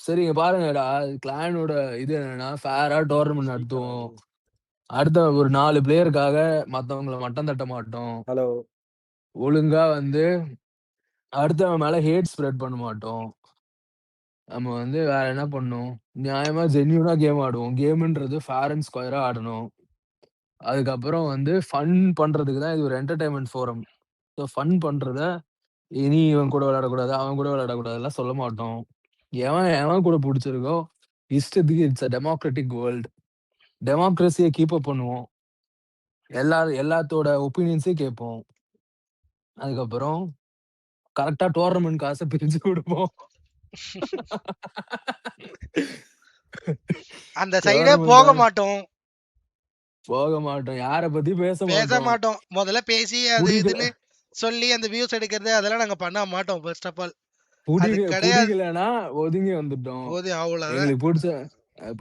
சரி இங்க பாருங்கடா, கிளானோட இது என்னன்னா, ஃபேரா டோர்னமெண்ட் நடத்துவோம். அடுத்த ஒரு 4 பிளேயருக்காக மத்தவங்கள மட்டம் தட்ட மாட்டோம். ஹலோ. ஒழுங்கா வந்து அடுத்தவன் மேல ஹேட் ஸ்ப்ரெட் பண்ண மாட்டோம். நம்ம வந்து வேற என்ன பண்ணணும்? நியாயமா ஜென்யூனா கேம் ஆடுவோம். கேம்ன்றது ஃபேர் அண்ட் ஸ்கொயரா ஆடணும். அதுக்கப்புறம் வந்து ஃபன் பண்றதுக்கு தான் இது ஒரு என்டர்டெயின்மென்ட் ஃபோரம். ஸோ ஃபன் பண்றத நீ இவன் கூட விளையாடக்கூடாது, அவன் கூட விளையாடக்கூடாதுலாம் சொல்ல மாட்டோம். எவன் எவன் கூட புடிச்சிருக்கோ, இஷ்டத்துக்கு இட்ஸ் அ டெமோக்ராட்டிக் வேர்ல்ட். டெமோக்ரஸிய கீப் அப் பண்ணுவோம். எல்லாத்தோட ஒப்பீனியன்ஸையும் கேட்போம். அதுக்கப்புறம் கரெக்ட்டா டோர்னமெண்ட் காச பிரிச்சு குடுப்போம். அந்த சைடே போக டோர்னமெண்ட் மாட்டோம். போக மாட்டோம். யார பத்தியும் பேச பேச மாட்டோம். மாட்டோம். முதல்ல பேசி அது புடிக்கல இதுன்னு சொல்லி அந்த வியூஸ் எடுக்கிறது அதெல்லாம் நாங்க பண்ண மாட்டோம். ஃபர்ஸ்ட் ஆஃப் ஆல் அது கிடையாது. புடிக்கலன்னா ஒதுங்கி வந்துட்டோம். அவ்வளவுதான்.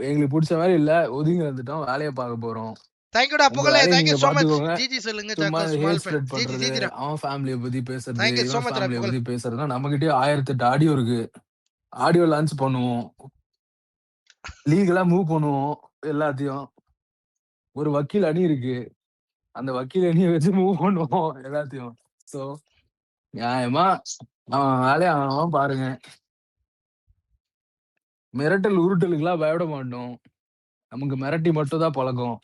எங்களுக்கு புடிச்ச மாரி இல்ல. ஒதுங்கி வந்துட்டோம். வேலைய பார்க்க போறோம். தேங்க்யூடா உங்க புகழே. வேலைய தேங்க்யூ நீங்க சோ மச். பார்த்துக்கோங்க. ஜிஜி சொல்லுங்க. சும்மா ஜாக்கோ ஸ்மால் ஹேட் ஃப்ரெண்ட். ஸ்ப்ரெட் ஜிஜி பண்றது, ஜிஜிடா. அவன் ஃபேமிலிய பத்தி பேசுறது, தேங்க்யூ சோ இவன் மச் ஃபேமிலிய புகழ். பத்தி பேசுறதுன்னா நம்மகிட்டயே 1008 ஆடியோ இருக்கு. ஆடியோ லான்ச் பண்ணுவோம். லீகலா மூவ் பண்ணுவோம் எல்லாத்தையும். ஒரு வக்கீல் அணி இருக்கு. அந்த வக்கீல் அணிய வச்சு மூவ் பண்ணுவோம் எல்லாத்தையும். சோ நியாயமா அவன் வேலைய அவன் பாருங்க. மிரட்டல், உருட்டலுக்குலாம் பயப்பட மாட்டோம். நமக்கு மிரட்டி மட்டும் தான் பழக்கம்.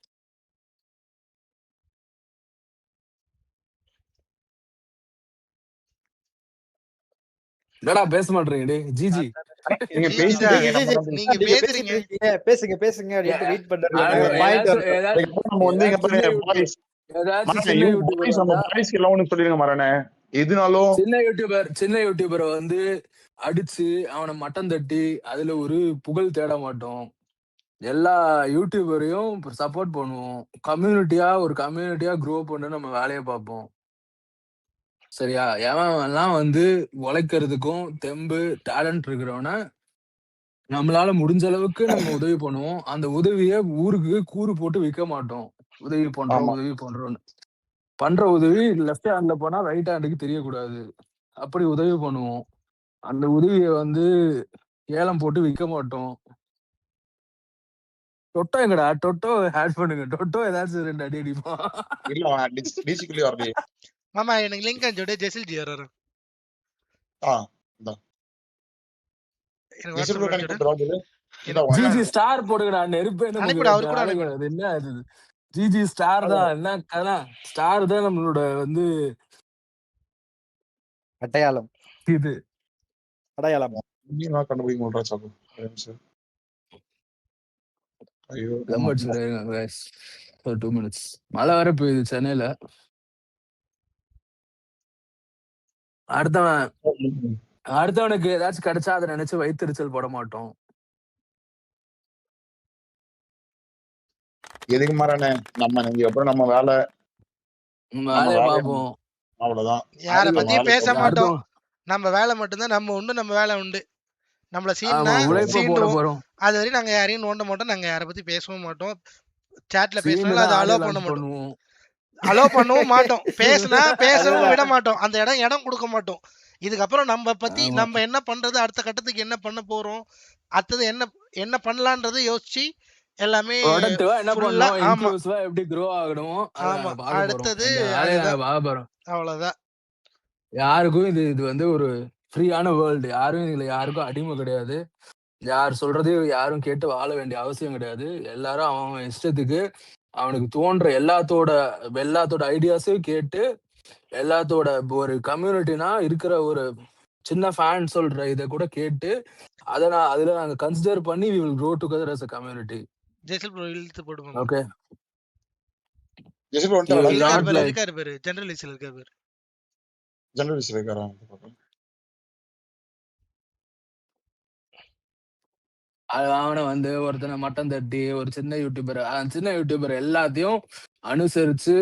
என்னடா பேச மாட்றீங்க டேய் ஜிஜி. நீங்க ஜிஜிடா, பேசிட்டீங்க. நம்ம தான் நீங்க நீங்க பேசுறீங்க. பேசிட்டு இருக்கீங்க. பேசுங்க அப்படின்ட்டு வெயிட் பண்றாரு. பாயிண்ட் ஏதாச்சும் அதுக்கப்புறம் நம்ம வந்து இங்க பாருங்க பாய்ஸ். ஏதாச்சும் சின்ன யூடியூபர் பாய்ஸ் நம்ம வந்தா பாய்ஸ்க்கு எல்லாம் ஒண்ணு சொல்லிருங்க மரணே. எதுனாலும் சின்ன யூடியூபரை வந்து அடிச்சு அவனை மட்டம் தட்டி அதுல ஒரு புகழ் தேட மாட்டோம். எல்லா யூடியூபரையும் சப்போர்ட் பண்ணுவோம். ஒரு கம்யூனிட்டியா க்ரோ பண்ண நம்ம வேலையை பார்ப்போம். சரியா? எவன்லாம் வந்து உழைக்கிறதுக்கும் தெம்பு டேலண்ட் இருக்கிறவன நம்மளால முடிஞ்ச அளவுக்கு நம்ம உதவி பண்ணுவோம். அந்த உதவிய ஊருக்கு கூறு போட்டு விக்க மாட்டோம். உதவி பண்றோம்னு. பண்ற உதவி லெஃப்ட் ஹேண்ட்ல போனா ரைட் ஹேண்டுக்கு தெரியக்கூடாது. அப்படி உதவி பண்ணுவோம். அந்த உதவிய வந்து ஏலம் போட்டு விக்க மாட்டோம். டொட்டோ எங்கடா? டொட்டோ ஆட் பண்ணுங்க. டொட்டோ ஏதாச்சும் 2 அடி அடிப்பான். இல்ல டிசிக்குள்ளே வரலையே. மாமா எனக்கு லிங்க் அனுப்பிச்சு விடு. ஜெசில் ஜி வராரு. எனக்கு வாட்ஸ்அப்ல அனுப்பிச்சு விடு. ஜிஜி ஸ்டார் போடுங்கடா. நெருப்பே அனுப்பிடு. அவரு கூட நமக்கு அனுப்பிடு. என்ன அது? ஜிஜி ஸ்டார் தான். என்ன கதை? ஸ்டார் தான் நம்மளோட வந்து அடையாளம். இது அடையாளம். நான் கண்டுபிடிக்க மாட்டேன் சாப்பு. ஐயோ ஒரு 2 மினிட்ஸ். மழை வர போகுது சென்னையில. அடுத்தவனுக்கு ஏதாச்சும் கிடைச்சா அதை நினைச்சு வயிற்றுச்சல் போட மாட்டோம். எதுக்கு மாறானே நம்ம அப்புறம் நம்ம வேலையை பார்ப்போம். அவ்வளவுதான். யார பத்தியும் பேச மாட்டோம். நம்ம வேலை மட்டும்தான். நம்ம உண்டு நம்ம வேலை உண்டு. நம்மள சீண்டுவோம். அது வரையும் நாங்க யாரையும் நோண்ட மாட்டோம். நாங்க யாரை பத்தி பேசவும் மாட்டோம். சாட்ல பேசினாலும் அதை அலோ பண்ண மாட்டோம். அலோ பண்ணவும் மாட்டோம். பேசவும் விட மாட்டோம். அந்த இடம் கொடுக்க மாட்டோம். இதுக்கப்புறம் நம்ம பத்தி நம்ம என்ன பண்றது, அடுத்த கட்டத்துக்கு என்ன பண்ண போறோம், அடுத்தது என்ன பண்ணலான்றதை யோசிச்சு எல்லாமே எப்படி grow ஆகணும். ஆமா, அடுத்தது அவ்வளவுதான். யாருக்கும் இது வந்து ஒரு ஃப்ரீயான வேர்ல்டு. யாருக்கும் அடிமை கிடையாது. யார் சொல்றதையும் யாரும் கேட்டு வாழ வேண்டிய அவசியம் கிடையாது. எல்லாரும் அவன் இஷ்டத்துக்கு அவனுக்கு தோன்ற எல்லாத்தோட ஐடியாஸையும் கேட்டு எல்லாத்தோட ஒரு கம்யூனிட்டினா இருக்கிற ஒரு சின்ன ஃபேன் சொல்ற இதை கூட கேட்டு அதுல நாங்க கன்சிடர் பண்ணி we will grow together as a community. Jesil bro இழுத்து போடுங்க. ஓகே. ஜெசில் ப்ரோ இருக்காரு பேரு ஜெனரலிஸ்ட்ல இருக்காரு பேரு. ஜெனரலிஸ்ட்ல இருக்காரா? அவனை வந்து ஒருத்தனை மட்டம் தட்டி ஒரு சின்ன யூடியூபர் எல்லாத்தையும் அனுசரிச்சு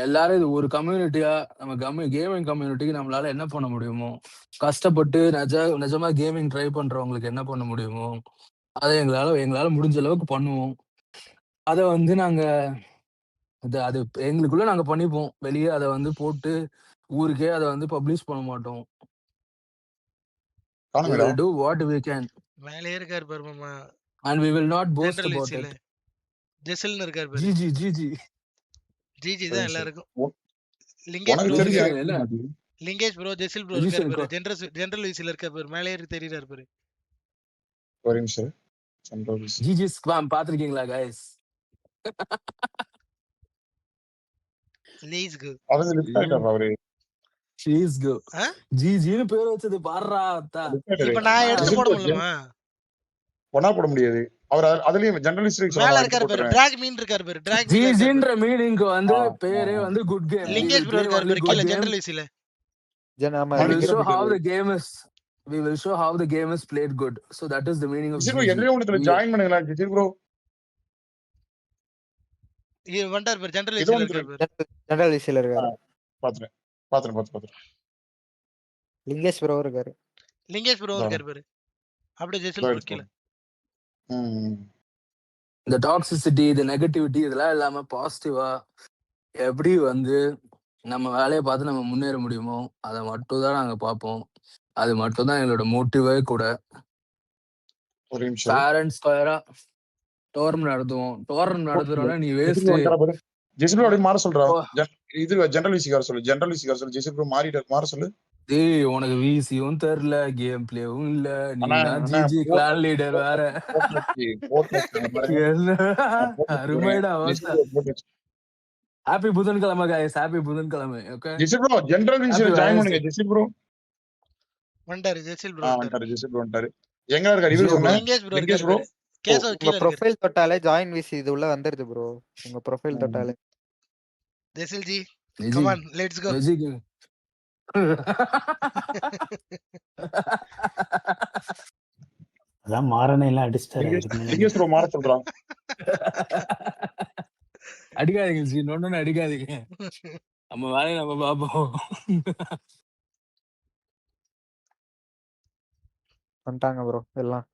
எல்லாரும் இது ஒரு கம்யூனிட்டியா நம்ம கேமிங் கம்யூனிட்டிக்கு நம்மளால என்ன பண்ண முடியுமோ, கஷ்டப்பட்டு நிஜமா கேமிங் ட்ரை பண்றவங்களுக்கு என்ன பண்ண முடியுமோ அதை எங்களால முடிஞ்ச அளவுக்கு பண்ணுவோம். அதை வந்து நாங்க அது எங்களுக்குள்ள நாங்க பண்ணிப்போம். வெளியே அதை வந்து போட்டு ஊருக்கே அதை வந்து பப்ளிஷ் பண்ண மாட்டோம். Do what we can. மேலேயே இருக்காரு பாரு மாமா. And we will not boast general about விசில. it. ஜெசில்னு இருக்காரு பாரு. GG. ஜிஜி தான் எல்லாருக்கும். லிங்கேஷ் உனக்கு ப்ரோ தெரிஞ்சு இருக்காரு. என்ன லிங்கேஷ் ப்ரோ, ஜெசில் ப்ரோ இருக்காரு பாரு. ஜெனரல் விசில இருக்காரு பாரு. மேலேயே தெரியுறாரு பாரு. ஒரு நிமிஷம். GG ஸ்குவாம் பாத்திருக்கீங்களா guys? லீஸ் கோ. அவங்க லிஃப்ட் ஆயிட்டாரா அவரு? She's go. GGன்னு பேர் வச்சது பாறா அத்தா. இப்போ நான் எடுத்து போட முடியுமா? ஒண்ணா போட முடியாது. அவர் அதுலயும் ஜெனரலிஸ்ட் மேல இருக்காரு பாரு. டிராக் மீன் இருக்காரு பாரு. டிராக் மீன். GGன்ற மீனிங்க்கு வந்து பேரே வந்து குட் கேம். லிங்கேஷ் ப்ரோ இருக்காரு பாரு. கீழ ஜெனரல் விசில. We will show how the game is. We will show how the game is played good. So that is the meaning of GG bro எதுலயே ஒண்ணுல ஜாயின் பண்ணுங்களா ஜிஜி ப்ரோ? இது வண்டார் பாரு. General விசில இருக்காரு பாரு. ஜெனரல் விசில இருக்காரு. பாத்துறேன். லிங்கேஷ் ப்ரோ இருக்காரு. லிங்கேஷ் ப்ரோ இருக்காரு பாரு. அப்படியே ஜெசில் ப்ரோ கீழ. இந்த டாக்ஸிசிட்டி, இந்த நெகட்டிவிட்டி இதெல்லாம் இல்லாம பாசிட்டிவா எப்படி வந்து நம்ம வேலையை பார்த்து நம்ம முன்னேற முடியுமோ அதை மட்டும் தான் நாங்க பார்ப்போம். அது மட்டும் தான் எங்களோட மோட்டிவே கூட. ஒரு நிமிஷம். பேரண்ட்ஸ் ஸ்கொயரா டோர்னம் நடத்துவோம். டோர்னம் நடத்துறோம்னா நீ வேஸ்ட். ஜெசில் ப்ரோ அப்படியே மாற சொல்றா. இது ஜெனரல் விசிகார சொல்லு. ஜெசில் ப்ரோ மாற சொல்லு. டேய் உனக்கு விசியும் தெரியல, கேம் பிளேவும் இல்ல, நீ ஜிஜி கிளான் லீடர் வேற. அருமைடா. ஹாப்பி புதன்கிழமை गाइस. ஹாப்பி புதன்கிழமை. ஓகே ஜெசில் ப்ரோ ஜெனரல் விசில ஜாயின் பண்ணுங்க. ஜெசில் ப்ரோ வண்டாரு. ஜெசில் ப்ரோ வந்தாரு. எங்க இருக்காரு? இது சொன்னேன். லிங்கேஷ் ப்ரோ கேசோ கீழ உங்க ப்ரொஃபைல் தொட்டாலே ஜாயின் விசி இது உள்ள வந்துருது ப்ரோ. உங்க ப்ரொஃபைல் தொட்டாலே. Jesil ji come on let's go. அதான் மாறனை எல்லாம் அடிச்சிட்டாரு. லிங்கேஷ் ப்ரோ மாற சொல்றான். அடிக்காதீங்க ஜி, நொன்னு அடிக்காதீங்க. நம்ம வேலையை நம்ம பாப்போம். வந்துட்டாங்க ப்ரோ எல்லாம்.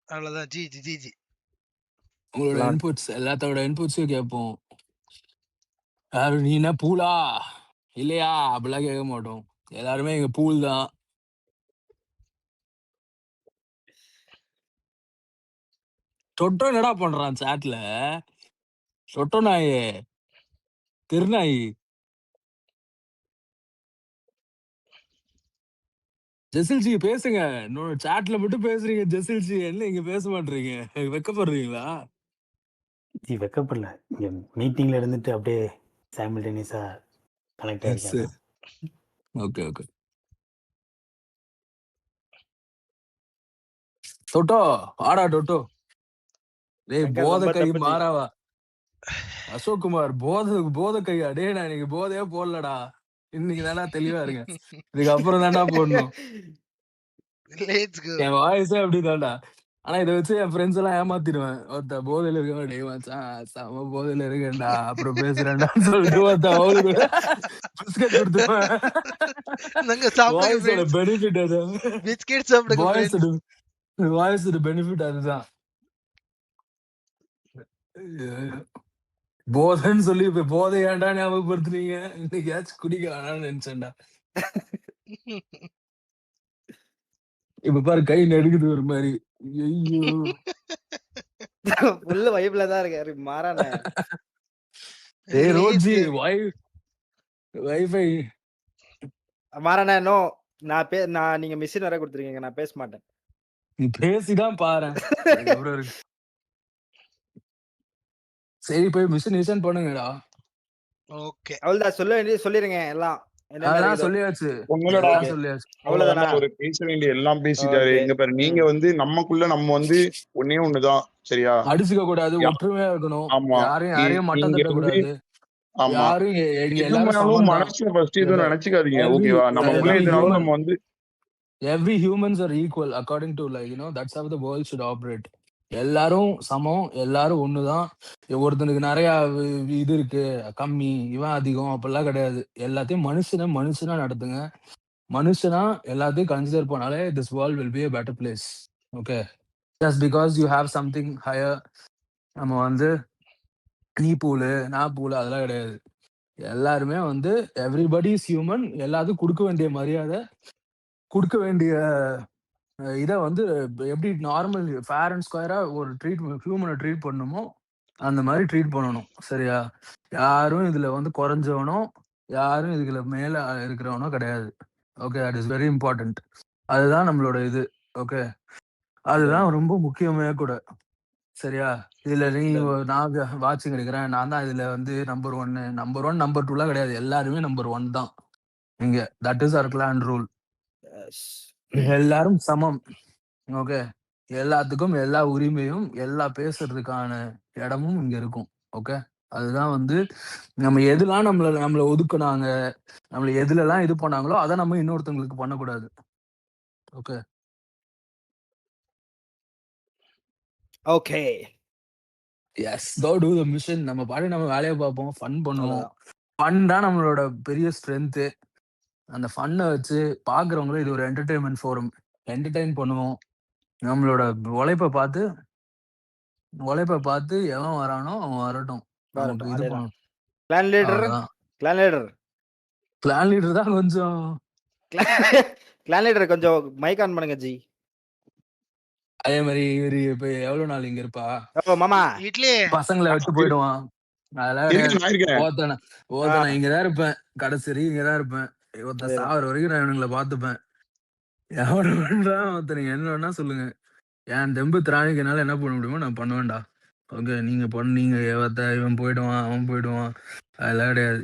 அவ்வளவுதான். ஜிஜி உங்களோட இன்புட்ஸ் எல்லாத்தோட இன்புட்ஸையும் கேட்போம். யாரு நீ என்ன பூலா இல்லையா அப்படிலாம் கேட்க மாட்டோம். எல்லாருமே எங்க பூல் தான். தொட்டோ என்னடா பண்றான் சாட்ல? தொட்டோ நாயே திருநாயி. ஜெசில் ஜி பேசுங்க. சாட்ல மட்டும் பேசுறீங்க. ஜெசில் ஜி என்ன இங்க பேச மாட்டீங்க? வெக்கப்படுறீங்களா? ஜி வெக்கப்படல. இங்க மீட்டிங்ல இருந்துட்டு அப்படியே சைமல்டேனியஸா கனெக்ட் ஆயிருக்கேன். ஓகே தொட்டோ ஆடா தொட்டோ. டேய் போத கை மாறாவா. அசோக் குமார் போத கையா? டேய் நான் இன்னைக்கு போதையே போடலடா. இன்னைக்கு தானே தெளிவா இருங்க. இதுக்கு அப்புறம் தான்டா போடணும். என் வாய்ஸே அப்படிதான்டா. ஆனா இதை வச்சு என் ஃப்ரெண்ட்ஸ் எல்லாம் ஏமாத்திடுவேன். ஒருத்த போதையில இருக்க, டேய் மச்சான் செம போதையில இருக்கேன்டா அப்புறம் பேசுறேன்டான்னு சொல்லிட்டு ஒருத்த அவளுக்கு பிஸ்கட் கொடுத்துருவேன். வாய்ஸோட பெனிஃபிட் அது. வாய்ஸோட பெனிஃபிட் அதுதான். போதைன்னு சொல்லி இப்ப போதை ஏன்டா ஞாபகப்படுத்துறீங்க? இன்னைக்காச்சும் குடிக்க வேணாம்னு நினைச்சேன்டா. இப்ப பாரு கை நடுக்குது ஒரு மாதிரி. ஐயோ உள்ள வைப்ல தான் இருக்காரு மாறான. ஏய் ரோஜி வைஃபை மாறான. நோ நான் நீங்க மிஷின் வர கொடுத்துருக்கீங்க. நான் பேச மாட்டேன். நீ பேசிதான் பாரு. சரி போய் மிஷன் பண்ணுங்கடா. ஓகே அவ்வளவுதான். சொல்லிருங்க எல்லாம். சொல்லியாச்சு. ஒரு பேச வேண்டிய எல்லாம் பேசிட்டாரு. எங்க பாரு நீங்க வந்து நமக்குள்ள நம்ம வந்து ஒன்னே ஒண்ணுதான். சரியா? அடிச்சுக்க கூடாது, ஒற்றுமையா இருக்கணும். யாரையும் மட்டம் தட்ட கூடாது. யாரும் மனசுல ஃபர்ஸ்ட் எதுவும் நினைச்சுக்காதீங்க. ஓகேவா? நமக்குள்ள எதுனாலும் நம்ம வந்து every humans are equal according to like that's how the world should operate. எல்லாரும் சமம், எல்லாரும் ஒண்ணுதான். ஒருத்தனுக்கு நிறைய இது இருக்கு, கம்மி, இவன் அதிகம் அப்படிலாம் கிடையாது. எல்லாத்தையும் மனுஷனா நடத்துங்க. மனுஷனா எல்லாத்தையும் கன்சிடர் பண்ணாலே this world will be a better place. Okay, just because you have something higher, நம்ம வந்து நீ பூலு நான் பூலு அதெல்லாம் கிடையாது. எல்லாருமே வந்து everybody is human. எல்லாத்துக்கும் கொடுக்க வேண்டிய மரியாதை, கொடுக்க வேண்டிய இத வந்து எப்படி நார்மல் ஃபேர் அண்ட் ஸ்கொயரா ஒரு ஹியூமனை ட்ரீட் பண்ணுமோ அந்த மாதிரி ட்ரீட் பண்ணணும். சரியா? யாரும் இதுல வந்து குறைஞ்சவனோ யாரும் இதுல மேல இருக்கிறவனோ கிடையாது. Okay, that is very important. அதுதான் நம்மளோட இது. ஓகே, அதுதான் ரொம்ப முக்கியமே கூட. சரியா? இதுல நான் வாட்சிங் எடுக்கிறேன், நான் தான் இதுல வந்து நம்பர் 1 நம்பர் 2லாம் கிடையாது. எல்லாருமே நம்பர் 1 தான் இங்க. That is our clan rule. எல்லாரும் சமம். ஓகே, எல்லாத்துக்கும் எல்லா உரிமையும் எல்லா பேசுறதுக்கான இடமும் இங்க இருக்கும். ஓகே, அதுதான் வந்து நம்ம எதுலாம் நம்மள ஒதுக்குனாங்க, நம்மள எதுலலாம் இது பண்ணாங்களோ அதை நம்ம இன்னொருத்தவங்களுக்கு பண்ணக்கூடாது. Okay okay yes, go to the mission. நம்ம பாட்டு நம்ம வேலையை பார்ப்போம், ஃபன் பண்ணுவோம். ஃபன் தான் நம்மளோட பெரிய ஸ்ட்ரென்த்து. அந்த ஃபன்னை வச்சு பாக்குறவங்களும் இது ஒரு என்டர்டைன்மெண்ட் ஃபோரம், என்டர்டைன் பண்ணுவோம். நம்மளோட உழைப்பை பார்த்து எவன் வரானோ அவன் வரட்டும். நமக்கு இது பண்ணணும். கிளான் லீடர் கிளான் லீடர் தான் கொஞ்சம் கிளான் லீடர் கொஞ்சம் மைக் ஆன் பண்ணுங்க ஜி. அதே மாதிரி இவரு இப்ப எவ்வளவு நாள் இங்க இருப்பா? ஓ மாமா இட்லி பசங்களை விட்டு போயிடுவான். அதெல்லாம் ஓத்தன இங்கதான் இருப்பேன், கடைசி இங்கதான் இருப்பேன். ஒருத்தன் சாவர வரைக்கும் நான் இவனுங்களை பாத்துப்பேன். எவ்வளவு வேண்டாம் ஒருத்தனுக்கு என்ன வேணா சொல்லுங்க. என் தெம்பு திராணிக்கு என்னால என்ன பண்ண முடியுமோ நான் பண்ணுவேன்டா. ஓகே, நீங்க இவன் போயிடுவான் அவன் போயிடுவான் அதெல்லாம் கிடையாது.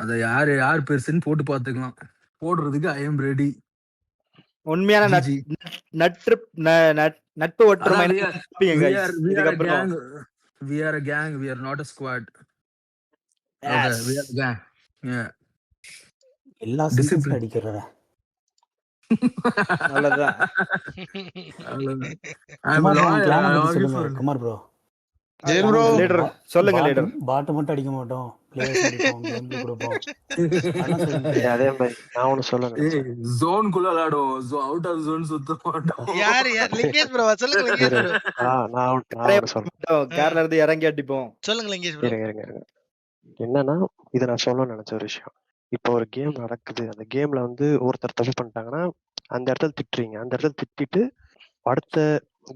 அத யார் பெருசுன்னு போட்டு பாத்துக்கலாம். போடுறதுக்கு ஐ எம் ரெடி. உண்மையான நட்பு ஒற்றுமை. We are a gang, we are not a squad. Okay, we are a gang. Yeah. எல்லா டிசிப்ளின் அடிக்கிறற. அவ்வளவுதான். குமார் ப்ரோ லீடர் சொல்லுங்க. லீடர் பாட்டு மட்டும் அடிக்க மாட்டோம், பிளேயர்ஸ் அடிப்போம், கேம் கொடுப்போம். அதே மாதிரி நான் ஒன்னு சொல்லுங்க, ஜோன் குள்ள விளையாடுவோம், அவுட் ஆஃப் ஜோன் சுத்த மாட்டோம். யார் லிங்கேஷ் ப்ரோ சொல்லுங்க. லிங்கேஷ் ப்ரோ நான் சொல்றேன், கேரளா இருந்து இறங்கி அடிப்போம். சொல்லுங்க லிங்கேஷ் ப்ரோ. இருங்க. என்னன்னா இத நான் சொல்லணும்னு நினைச்ச ஒரு விஷயம். இப்போ ஒரு கேம் நடக்குது, அந்த கேம்ல வந்து ஒருத்தர் தப்பு பண்ணிட்டாங்கன்னா அந்த இடத்துல திட்டுறீங்க. அந்த இடத்துல திட்டிட்டு அடுத்த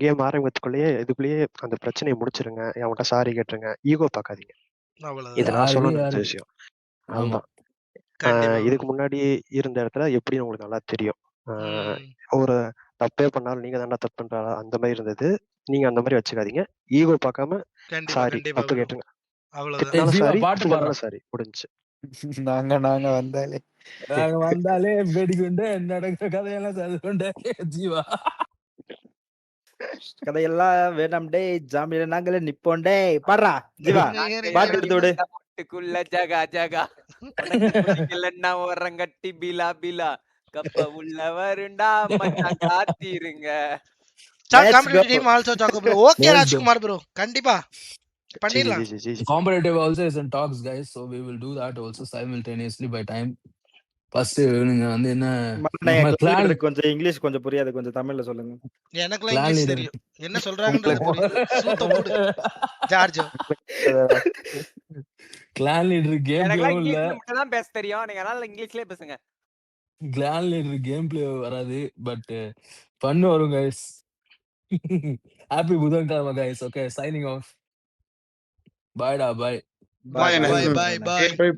கேம் ஆரம்பிக்கிறதுக்குள்ளேயே இதுக்குள்ளேயே அந்த பிரச்சனையை முடிச்சிருங்க, அவன்கிட்ட சாரி கேட்டுருங்க, ஈகோ பார்க்காதீங்க. இதை நான் சொல்லணும்னு நினைச்ச விஷயம். ஆமா, இதுக்கு முன்னாடி இருந்த இடத்துல எப்படின்னு உங்களுக்கு நல்லா தெரியும். ஒரு தப்பே பண்ணாலும் நீங்க தானே தப்பு பண்றாளா அந்த மாதிரி இருந்தது. நீங்க அந்த மாதிரி வச்சுக்காதீங்க. ஈகோ பார்க்காம சாரி தப்பு கேட்டுங்க. சாரி முடிஞ்சு. நாங்க வந்தாலே வெடிகுண்டு நடக்கிற கதையெல்லாம் சொல்லுண்டே ஜீவா. கதையெல்லாம் வேணாம் டே, ஜாமியில நாங்களே நிப்போம் டே. பாடுறா ஜீவா, பாட்டு எடுத்து விடு. ஜகா ஜகா இல்லன்னா ஓரங்கட்டி பீலா பீலா கப்ப உள்ள வருண்டா மச்சான் காத்திருங்க. Team also talk bro. Okay Rajkumar bro, கண்டிப்பா பண்ணிடலாம். Competitive also is in talks guys, so we will do that also simultaneously by time. First நீங்க வந்து என்ன கொஞ்சம் இங்கிலீஷ் கொஞ்சம் புரியாது, கொஞ்சம் தமிழ்ல சொல்லுங்க. எனக்குலாம் இங்கிலீஷ் தெரியும், என்ன சொல்றாங்கன்றது புரியுது. சூத்த மூடு George. Clan leader game play இல்ல, மட்டும் தான் பேச தெரியும். நீங்க அதனால இங்கிலீஷ்லயே பேசுங்க. கிளான் லீடர் கேம் பிளே வராது, பட் ஃபன் வரும் guys. ஹாப்பி புதன்கிழமை guys. Okay, signing off. Bye da, bye. Bye.